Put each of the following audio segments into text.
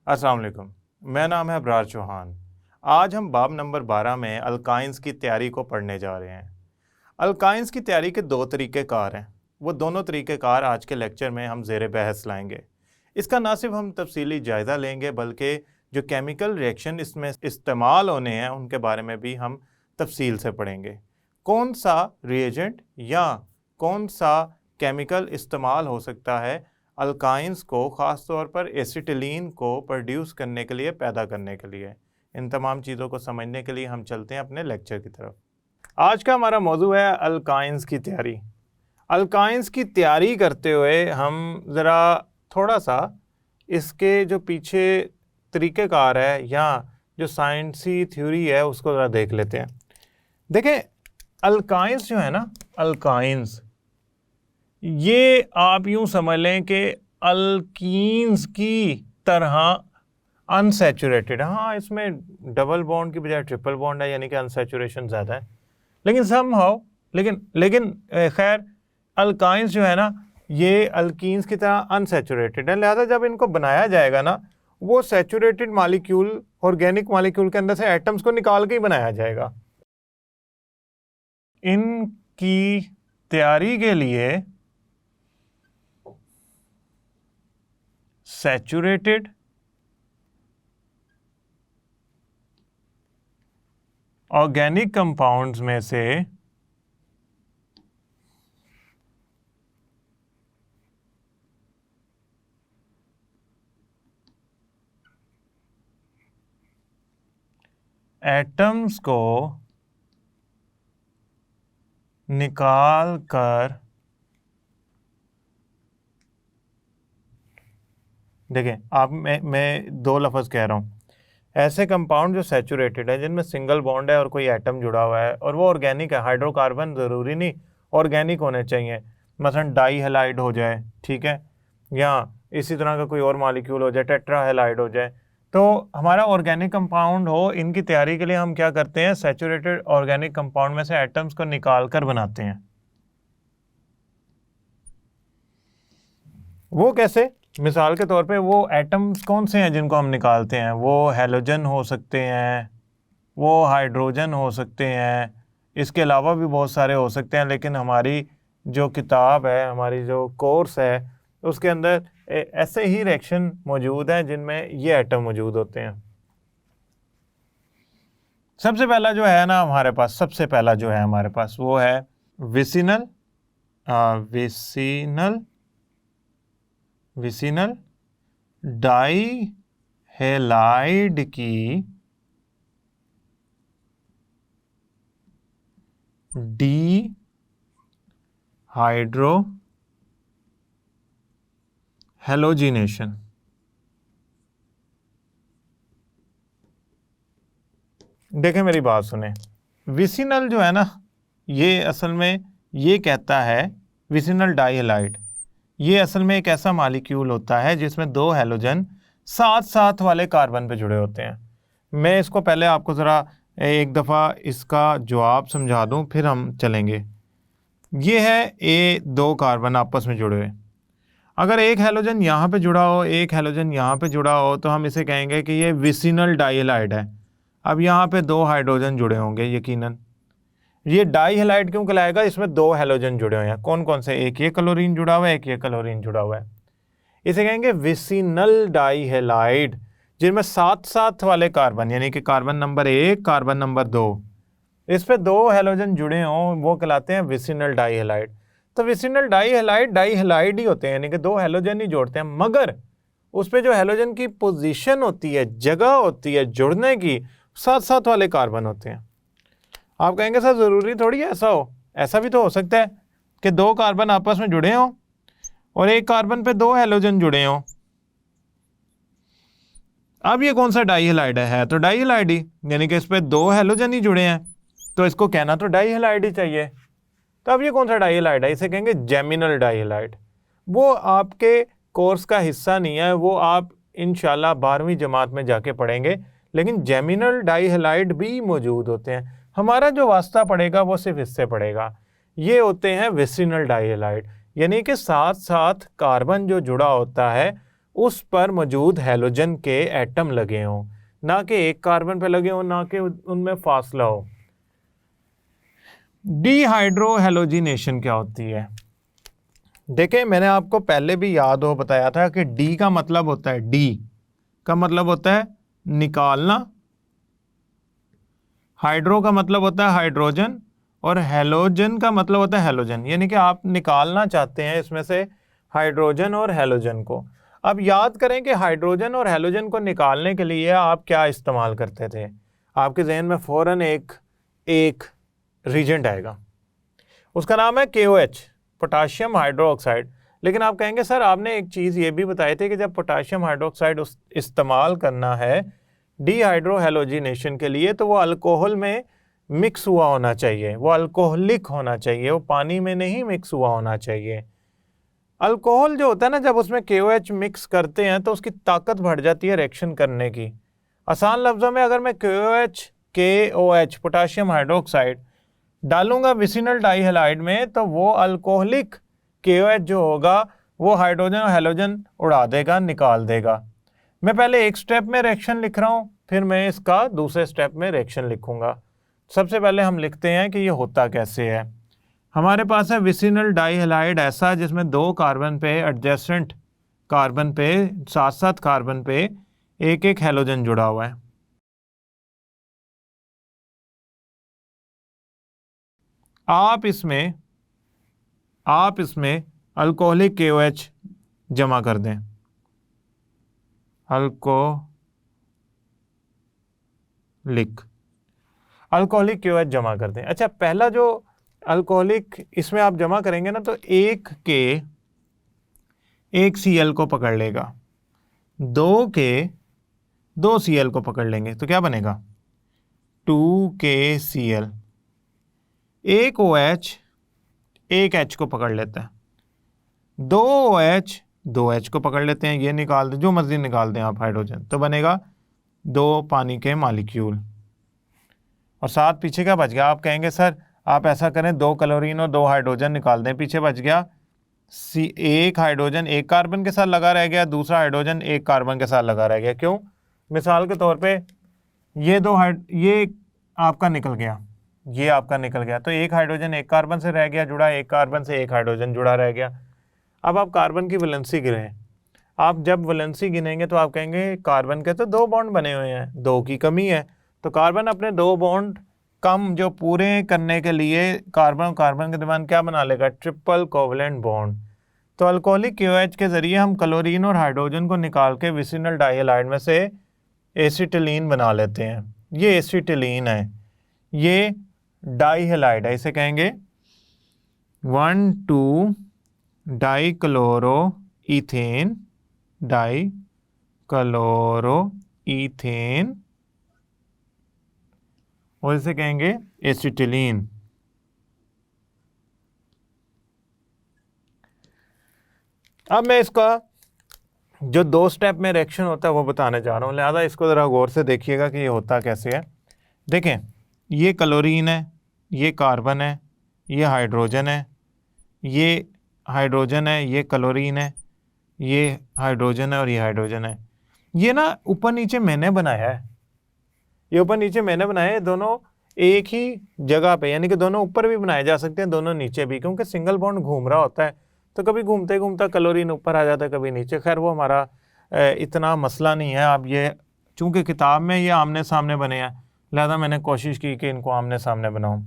अस्सलाम वालेकुम। मेरा नाम है अबरार चौहान। आज हम बाब नंबर 12 में अल्काइंस की तैयारी को पढ़ने जा रहे हैं। अल्काइंस की तैयारी के दो तरीक़ेकार हैं। वो दोनों तरीक़ेकार आज के लेक्चर में हम ज़ेर बहस लाएंगे। इसका ना सिर्फ हम तफसीली जायज़ा लेंगे बल्कि जो केमिकल रिएक्शन इसमें इस्तेमाल होने हैं उनके बारे में भी हम तफसील से पढ़ेंगे। कौन सा रिएजेंट या कौन सा केमिकल इस्तेमाल हो सकता है अल्काइंस को ख़ास तौर पर एसिटिलीन को प्रोड्यूस करने के लिए, पैदा करने के लिए। इन तमाम चीज़ों को समझने के लिए हम चलते हैं अपने लेक्चर की तरफ। आज का हमारा मौजू है अल्काइंस की तैयारी। अल्काइंस की तैयारी करते हुए हम ज़रा थोड़ा सा इसके जो पीछे तरीक़ेकार है या जो साइंसी थ्योरी है उसको ज़रा देख लेते हैं। देखें, अल्काइंस जो है ना, अल्काइंस ये आप यूं समझ लें कि अल्कीन्स की तरह अनसैचुरेटेड। हाँ, इसमें डबल बॉन्ड की बजाय ट्रिपल बॉन्ड है, यानी कि अनसैचुरेशन ज़्यादा है, लेकिन समहाउ लेकिन खैर अल्काइंस जो है ना ये अल्कीन्स की तरह अनसैचुरेटेड है। लिहाजा जब इनको बनाया जाएगा ना, वो सैचुरेटेड मॉलिक्यूल, ऑर्गेनिक मॉलिक्यूल के अंदर से एटम्स को निकाल के ही बनाया जाएगा। इनकी तैयारी के लिए सैचुरेटेड ऑर्गेनिक कंपाउंड्स में से एटम्स को निकाल कर, देखें आप, मैं दो लफ्ज़ कह रहा हूँ। ऐसे कंपाउंड जो सैचुरेटेड है, जिनमें सिंगल बॉन्ड है और कोई एटम जुड़ा हुआ है और वो ऑर्गेनिक है। हाइड्रोकार्बन ज़रूरी नहीं ऑर्गेनिक होने चाहिए, मसलन डाई हैलाइड हो जाए, ठीक है, या इसी तरह का कोई और मॉलिक्यूल हो जाए, टेट्रा हैलाइड हो जाए, तो हमारा ऑर्गेनिक कंपाउंड हो। इनकी तैयारी के लिए हम क्या करते हैं, सैचुरेटेड ऑर्गेनिक कंपाउंड में से एटम्स को निकाल कर बनाते हैं। वो कैसे? मिसाल के तौर पे वो एटम्स कौन से हैं जिनको हम निकालते हैं? वो हैलोजन हो सकते हैं, वो हाइड्रोजन हो सकते हैं, इसके अलावा भी बहुत सारे हो सकते हैं। लेकिन हमारी जो किताब है, हमारी जो कोर्स है, उसके अंदर ऐसे ही रिएक्शन मौजूद हैं जिनमें ये एटम मौजूद होते हैं। सबसे पहला जो है ना हमारे पास, सबसे पहला जो है हमारे पास वो है विसिनल डाई हैलाइड की डी हाइड्रो हैलोजिनेशन। देखें, मेरी बात सुने। विसिनल जो है ना, ये असल में ये कहता है, विसिनल डाई हैलाइड ये असल में एक ऐसा मॉलिक्यूल होता है जिसमें दो हैलोजन साथ साथ वाले कार्बन पे जुड़े होते हैं। मैं इसको पहले आपको ज़रा एक दफ़ा इसका जवाब समझा दूं, फिर हम चलेंगे। ये है ए, दो कार्बन आपस में जुड़े हुए। अगर एक हैलोजन यहाँ पे जुड़ा हो, एक हैलोजन यहाँ पे जुड़ा हो, तो हम इसे कहेंगे कि ये विसिनल डाई हैलाइड है। अब यहाँ पे दो हाइड्रोजन जुड़े होंगे यकीनन। ये डाई हैलाइड क्यों कहलाएगा? इसमें दो हैलोजन जुड़े हुए हैं। कौन कौन से? एक ये क्लोरीन जुड़ा हुआ है, एक ये क्लोरीन जुड़ा हुआ है। इसे कहेंगे विसिनल डाई हैलाइड, जिनमें साथ साथ वाले कार्बन, यानी कि कार्बन नंबर 1, कार्बन नंबर 2, इस पे दो हैलोजन जुड़े हों, वो कहलाते हैं विसिनल डाई हैलाइड। तो विसिनल डाई हैलाइड ही होते हैं, यानी कि दो हैलोजन ही जोड़ते हैं, मगर उस पर जो हैलोजन की पोजीशन होती है, जगह होती है जुड़ने की, साथ साथ वाले कार्बन होते हैं। आप कहेंगे सर ज़रूरी थोड़ी ऐसा हो, ऐसा भी तो हो सकता है कि दो कार्बन आपस में जुड़े हों और एक कार्बन पे दो हैलोजन जुड़े हों। अब ये कौन सा डाई हैलाइड है? तो डाई हैलाइड ही, यानी कि इस पे दो हैलोजन ही जुड़े हैं, तो इसको कहना तो डाई हैलाइड ही चाहिए। तो अब ये कौन सा डाई हैलाइड है? इसे कहेंगे जेमिनल डाई हैलाइड। वो आपके कोर्स का हिस्सा नहीं है, वो आप इंशाल्लाह 12वीं जमात में जाके पढ़ेंगे, लेकिन जेमिनल डाई हैलाइड भी मौजूद होते हैं। हमारा जो वास्ता पड़ेगा वो सिर्फ इससे पड़ेगा। ये होते हैं विसिनल डाई हैलाइड, यानी कि साथ साथ कार्बन जो जुड़ा होता है उस पर मौजूद हैलोजन के एटम लगे हों, ना कि एक कार्बन पे लगे हों, ना कि उनमें फासला हो। डिहाइड्रोहेलोजिनेशन क्या होती है? देखें, मैंने आपको पहले भी याद हो बताया था कि डी का मतलब होता है, डी का मतलब होता है निकालना, हाइड्रो का मतलब होता है हाइड्रोजन, और हेलोजन का मतलब होता है हेलोजन, यानी कि आप निकालना चाहते हैं इसमें से हाइड्रोजन और हेलोजन को। अब याद करें कि हाइड्रोजन और हेलोजन को निकालने के लिए आप क्या इस्तेमाल करते थे। आपके जहन में फ़ौरन एक रीजेंट आएगा, उसका नाम है KOH, पोटाशियम हाइड्रोक्साइड। लेकिन आप कहेंगे सर आपने एक चीज़ ये भी बताई थी कि जब पोटाशियम हाइड्रोक्साइड इस्तेमाल करना है डिहाइड्रोहेलोजिनेशन के लिए तो वो अल्कोहल में मिक्स हुआ होना चाहिए, वो अल्कोहलिक होना चाहिए, वो पानी में नहीं मिक्स हुआ होना चाहिए। अल्कोहल जो होता है ना, जब उसमें KOH मिक्स करते हैं तो उसकी ताकत बढ़ जाती है रिएक्शन करने की। आसान लफ्ज़ों में अगर मैं KOH पोटाशियम हाइड्रोक्साइड डालूंगा विसिनल डाइहैलाइड में तो वो अल्कोहलिक KOH जो होगा वो हाइड्रोजन और हेलोजन उड़ा देगा, निकाल देगा। मैं पहले एक स्टेप में रिएक्शन लिख रहा हूँ, फिर मैं इसका दूसरे स्टेप में रिएक्शन लिखूंगा। सबसे पहले हम लिखते हैं कि ये होता कैसे है। हमारे पास है विसिनल डाइहैलाइड ऐसा जिसमें 2 कार्बन पे एडजेसेंट कार्बन पे साथ साथ कार्बन पे एक एक हेलोजन जुड़ा हुआ है। आप इसमें अल्कोहलिक KOH जमा कर दें, अल्कोहलिक KOH जमा कर दें। अच्छा, पहला जो अल्कोहलिक इसमें आप जमा करेंगे ना तो एक Cl को पकड़ लेगा, 2 Cl को पकड़ लेंगे तो क्या बनेगा 2KCl। एक OH एक H को पकड़ लेता है, 2 OH 2 H को पकड़ लेते हैं, ये निकाल दें, जो मर्जी निकाल दें आप हाइड्रोजन, तो बनेगा 2 पानी के मॉलिक्यूल। और साथ पीछे क्या बच गया? आप कहेंगे सर आप ऐसा करें 2 क्लोरीन और 2 हाइड्रोजन निकाल दें, पीछे बच गया एक हाइड्रोजन एक कार्बन के साथ लगा रह गया, दूसरा हाइड्रोजन एक कार्बन के साथ लगा रह गया। क्यों? मिसाल के तौर पे ये आपका निकल गया, ये आपका निकल गया, तो एक हाइड्रोजन एक कार्बन से रह गया जुड़ा, एक कार्बन से एक हाइड्रोजन जुड़ा रह गया। अब आप कार्बन की वैलेंसी गिनें, आप जब वैलेंसी गिनेंगे तो आप कहेंगे कार्बन के तो 2 बॉन्ड बने हुए हैं, 2 की कमी है, तो कार्बन अपने 2 बॉन्ड कम जो पूरे करने के लिए कार्बन और कार्बन के दरमियान क्या बना लेगा? Triple covalent bond. तो अल्कोहलिक KOH के ज़रिए हम क्लोरीन और हाइड्रोजन को निकाल के विसिनल डाइहैलाइड में से एसिटिलीन बना लेते हैं। ये एसिटिलीन है, ये डाइहैलाइड है, इसे कहेंगे 1,2 डाइक्लोरोईथेन, और इसे कहेंगे एसिटिलीन। अब मैं इसका जो 2 स्टेप में रिएक्शन होता है वो बताने जा रहा हूँ, लिहाजा इसको ज़रा गौर से देखिएगा कि ये होता कैसे है। देखें, ये क्लोरीन है, ये कार्बन है, ये हाइड्रोजन है, ये हाइड्रोजन है, ये क्लोरीन है, ये हाइड्रोजन है और ये हाइड्रोजन है। ये ना ऊपर नीचे मैंने बनाया है, ये ऊपर नीचे मैंने बनाया है, दोनों एक ही जगह पे, यानी कि दोनों ऊपर भी बनाए जा सकते हैं, दोनों नीचे भी, क्योंकि सिंगल बॉन्ड घूम रहा होता है तो कभी घूमते घूमता क्लोरीन ऊपर आ जाता है, कभी नीचे। खैर वो हमारा इतना मसला नहीं है। अब ये चूँकि किताब में ये आमने सामने बने हैं, लिहाजा मैंने कोशिश की कि इनको आमने सामने बनाऊँ।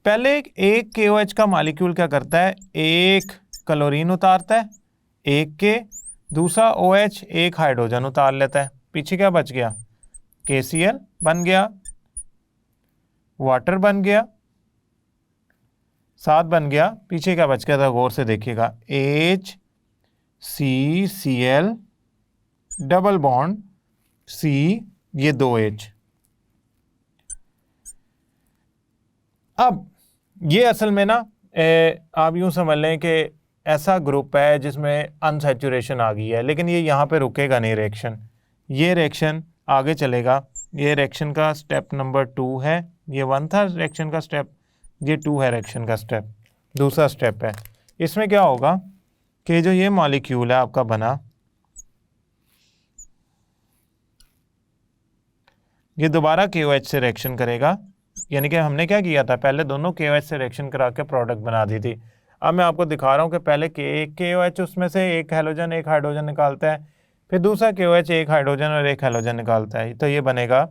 पहले एक KOH का मॉलिक्यूल क्या करता है? एक क्लोरीन उतारता है, एक के, दूसरा OH एक हाइड्रोजन उतार लेता है, पीछे क्या बच गया? KCl बन गया, वाटर बन गया, साथ बन गया, पीछे क्या बच गया था? गौर से देखिएगा, HCCl डबल बॉन्ड C, ये 2H। अब ये असल में ना आप यूँ समझ लें कि ऐसा ग्रुप है जिसमें अनसैचुरेशन आ गई है, लेकिन ये यहाँ पे रुकेगा नहीं रिएक्शन, ये रिएक्शन आगे चलेगा। ये रिएक्शन का स्टेप नंबर 2 है, ये 1 था रिएक्शन का स्टेप, ये 2 है रिएक्शन का स्टेप, दूसरा स्टेप है। इसमें क्या होगा कि जो ये मॉलिक्यूल है आपका बना, ये दोबारा KOH से रिएक्शन करेगा, यानी कि हमने क्या किया था, पहले दोनों KOH से रिएक्शन करा के प्रोडक्ट बना दी थी। अब मैं आपको दिखा रहा हूँ कि पहले KOH उसमें से एक हेलोजन एक हाइड्रोजन निकालता है, फिर दूसरा KOH एक हाइड्रोजन और एक हेलोजन निकालता है, तो ये बनेगा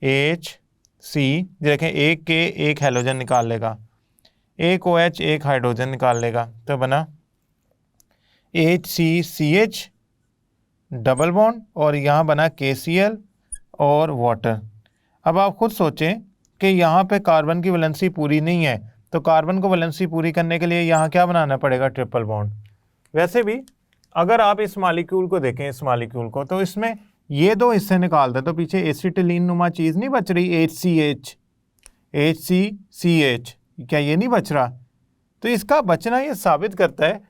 HC। देखें एक K एक हेलोजन निकाल लेगा, एक OH एक हाइड्रोजन निकाल लेगा, तो बना HCCH डबल बॉन्ड और यहाँ बना KCl और वाटर। अब आप खुद सोचें कि यहाँ पे कार्बन की वैलेंसी पूरी नहीं है, तो कार्बन को वैलेंसी पूरी करने के लिए यहाँ क्या बनाना पड़ेगा, ट्रिपल बॉन्ड। वैसे भी अगर आप इस मालिक्यूल को देखें, इस मालिक्यूल को, तो इसमें ये दो हिस्से निकाल दें तो पीछे एसिटिलीन नुमा चीज़ नहीं बच रही, HCH, क्या ये नहीं बच रहा? तो इसका बचना ये साबित करता है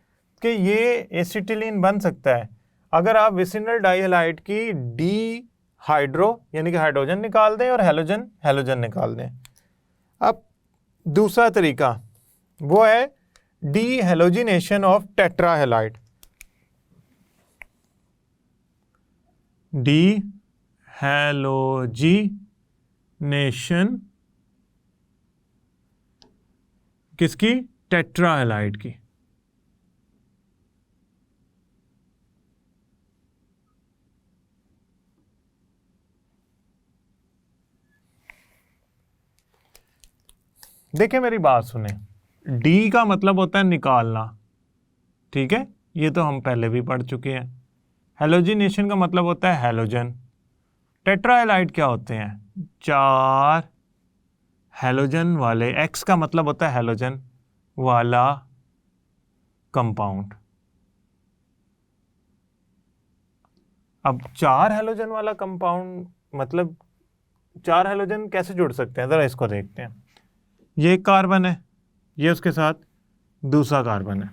कि ये एसिटिलीन बन सकता है अगर आप विसिनल डाइहैलाइड की डी हाइड्रो यानी कि हाइड्रोजन निकाल दें और हेलोजन निकाल दें। अब दूसरा तरीका वो है dehalogenation of tetrahalide. Dehalogenation किसकी? टेट्राहेलाइड की। देखिए मेरी बात सुने, डी का मतलब होता है निकालना, ठीक है, ये तो हम पहले भी पढ़ चुके हैं। हेलोजिनेशन का मतलब होता है हेलोजन। टेट्राहेलाइड क्या होते हैं? 4 हेलोजन वाले, एक्स का मतलब होता है हेलोजन वाला कंपाउंड। अब 4 हेलोजन वाला कंपाउंड मतलब 4 हेलोजन कैसे जुड़ सकते हैं, जरा इसको देखते हैं। ये एक कार्बन है, ये उसके साथ दूसरा कार्बन है,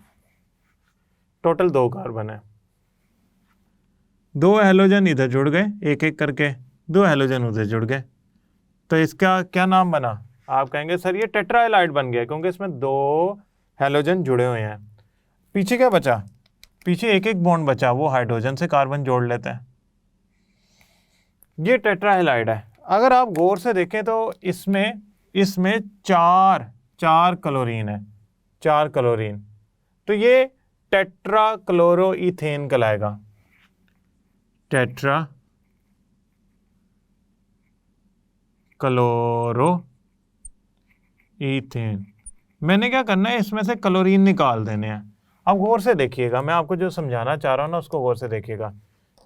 टोटल 2 कार्बन है। 2 हेलोजन इधर जुड़ गए एक एक करके, 2 हेलोजन उधर जुड़ गए, तो इसका क्या नाम बना? आप कहेंगे सर ये टेट्राहेलाइड बन गया क्योंकि इसमें 2 हेलोजन जुड़े हुए हैं। पीछे क्या बचा? पीछे एक एक बॉन्ड बचा, वो हाइड्रोजन से कार्बन जोड़ लेता है। ये टेट्राहेलाइड है। अगर आप गौर से देखें तो इसमें 4 क्लोरीन है, 4 क्लोरीन, तो ये टेट्रा क्लोरोइथेन कहलाएगा। Tetra chloroethane. मैंने क्या करना है, इसमें से क्लोरीन निकाल देने हैं। अब गौर से देखिएगा, मैं आपको जो समझाना चाह रहा हूँ ना उसको गौर से देखिएगा।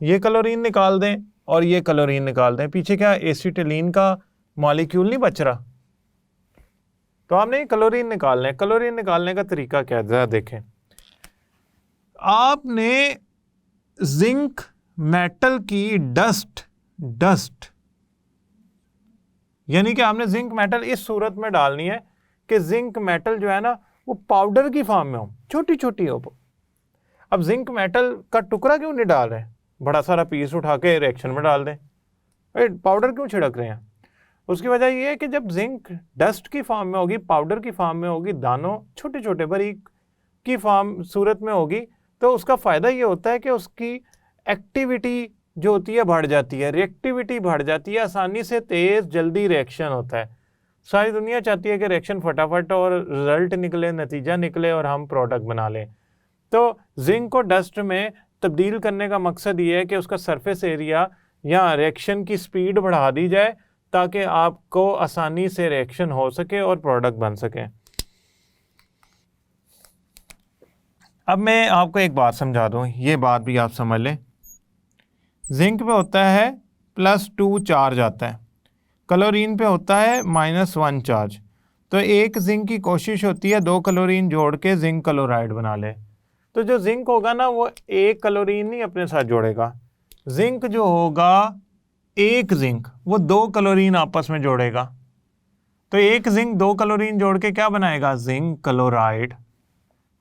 ये क्लोरीन निकाल दें और ये क्लोरीन निकाल दें, पीछे क्या एसिटिलीन का मॉलिक्यूल नहीं बच रहा, तो आपने क्लोरीन निकालना है। क्लोरीन निकालने का तरीका क्या है जरा देखें। आपने जिंक मेटल की डस्ट यानी कि आपने जिंक मेटल इस सूरत में डालनी है कि जिंक मेटल जो है ना वो पाउडर की फॉर्म में हो, छोटी छोटी हो। अब जिंक मेटल का टुकड़ा क्यों नहीं डाल रहे, बड़ा सारा पीस उठा के रिएक्शन में डाल दें, पाउडर क्यों छिड़क रहे हैं? उसकी वजह यह है कि जब जिंक डस्ट की फॉर्म में होगी, पाउडर की फॉर्म में होगी, दानों छोटे छोटे बारीक की फॉर्म सूरत में होगी, तो उसका फ़ायदा ये होता है कि उसकी एक्टिविटी जो होती है बढ़ जाती है, रिएक्टिविटी बढ़ जाती है, आसानी से तेज़ जल्दी रिएक्शन होता है। सारी दुनिया चाहती है कि रिएक्शन फटाफट और रिजल्ट निकले, नतीजा निकले और हम प्रोडक्ट बना लें। तो जिंक को डस्ट में तब्दील करने का मकसद ये है कि उसका सरफेस एरिया या रिएक्शन की स्पीड बढ़ा दी जाए ताकि आपको आसानी से रिएक्शन हो सके और प्रोडक्ट बन सके। अब मैं आपको एक बात समझा दूं, ये बात भी आप समझ लें। जिंक पे होता है +2 चार्ज आता है, क्लोरीन पे होता है -1 चार्ज। तो एक जिंक की कोशिश होती है 2 क्लोरीन जोड़ के जिंक क्लोराइड बना ले। तो जो जिंक होगा ना वो एक क्लोरीन नहीं अपने साथ जोड़ेगा, जिंक जो होगा एक जिंक वो 2 क्लोरीन आपस में जोड़ेगा। तो एक जिंक 2 क्लोरीन जोड़ के क्या बनाएगा, जिंक क्लोराइड।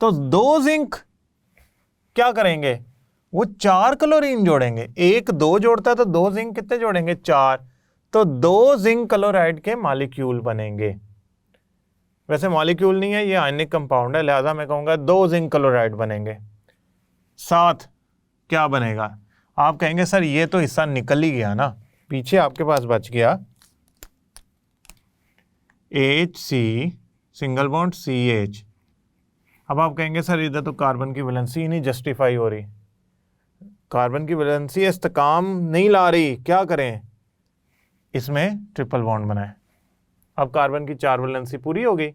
तो 2 जिंक क्या करेंगे, वो 4 क्लोरीन जोड़ेंगे। एक 2 जोड़ता है तो 2 जिंक कितने जोड़ेंगे, 4। तो 2 जिंक क्लोराइड के मॉलिक्यूल बनेंगे। वैसे मॉलिक्यूल नहीं है, ये आयनिक कंपाउंड है, लिहाजा मैं कहूँगा 2 जिंक क्लोराइड बनेंगे। साथ क्या बनेगा? आप कहेंगे सर ये तो हिस्सा निकल ही गया ना, पीछे आपके पास बच गया HC सिंगल बॉन्ड CH। अब आप कहेंगे सर इधर तो कार्बन की वैलेंसी ही नहीं जस्टिफाई हो रही, कार्बन की वैलेंसी इस्तेकाम नहीं ला रही, क्या करें? इसमें ट्रिपल बॉन्ड बनाएं। अब कार्बन की 4 वैलेंसी पूरी हो गई,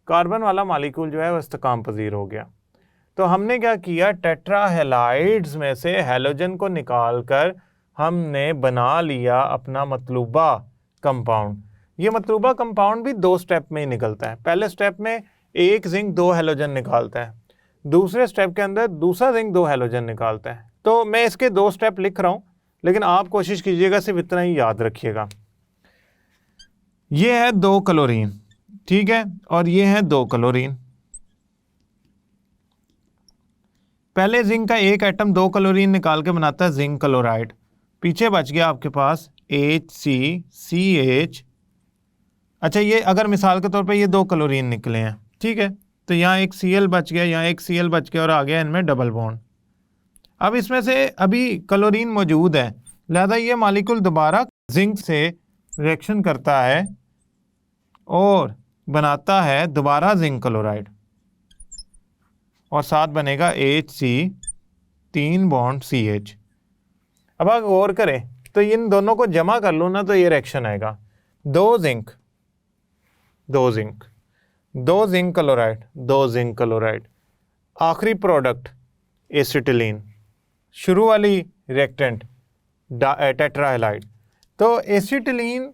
कार्बन वाला मॉलिक्यूल जो है वो इस्तेकाम पजीर हो गया। तो हमने क्या किया, टेट्राहेलाइड्स में से हैलोजन को निकालकर हमने बना लिया अपना मतलूबा कंपाउंड। ये मतलूबा कंपाउंड भी 2 स्टेप में ही निकलता है। पहले स्टेप में एक जिंक 2 हैलोजन निकालता है, दूसरे स्टेप के अंदर दूसरा जिंक 2 हैलोजन निकालता है। तो मैं इसके 2 स्टेप लिख रहा हूं, लेकिन आप कोशिश कीजिएगा सिर्फ इतना ही याद रखिएगा। ये है 2 क्लोरीन, ठीक है, और ये है 2 क्लोरीन। पहले जिंक का एक एटम 2 क्लोरीन निकाल के बनाता है जिंक क्लोराइड। पीछे बच गया आपके पास HCCH। अच्छा, ये अगर मिसाल के तौर पे ये 2 क्लोरीन निकले हैं, ठीक है, तो यहाँ एक Cl बच गया, यहाँ एक Cl बच गया और आ गया इनमें डबल बॉन्ड। अब इसमें से अभी क्लोरीन मौजूद है, लिहाजा ये मॉलिक्यूल दोबारा जिंक से रिएक्शन करता है और बनाता है दोबारा जिंक क्लोराइड, और साथ बनेगा HC 3 बॉन्ड CH। अब आप गौर करें तो इन दोनों को जमा कर लो ना, तो ये रिएक्शन आएगा, 2 zinc 2 zinc 2 zinc chloride 2 zinc chloride, आखिरी प्रोडक्ट एसिटिलीन, शुरू वाली रिएक्टेंट टेट्राहेलाइड। तो एसिटिलीन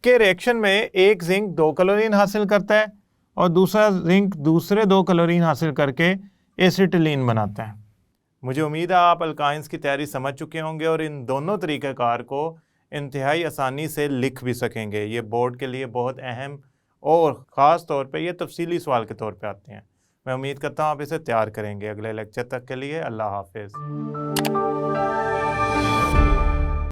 के रिएक्शन में एक जिंक 2 क्लोरीन हासिल करता है और दूसरा जिंक दूसरे 2 क्लोरीन हासिल करके एसिटिलीन बनाता है। मुझे उम्मीद है आप अल्काइंस की तैयारी समझ चुके होंगे और इन दोनों तरीक़ाकार को इंतहाई आसानी से लिख भी सकेंगे। ये बोर्ड के लिए बहुत अहम और ख़ास तौर पे ये तफसीली सवाल के तौर पे आते हैं। मैं उम्मीद करता हूँ आप इसे तैयार करेंगे। अगले लेक्चर तक के लिए अल्लाह हाफिज़।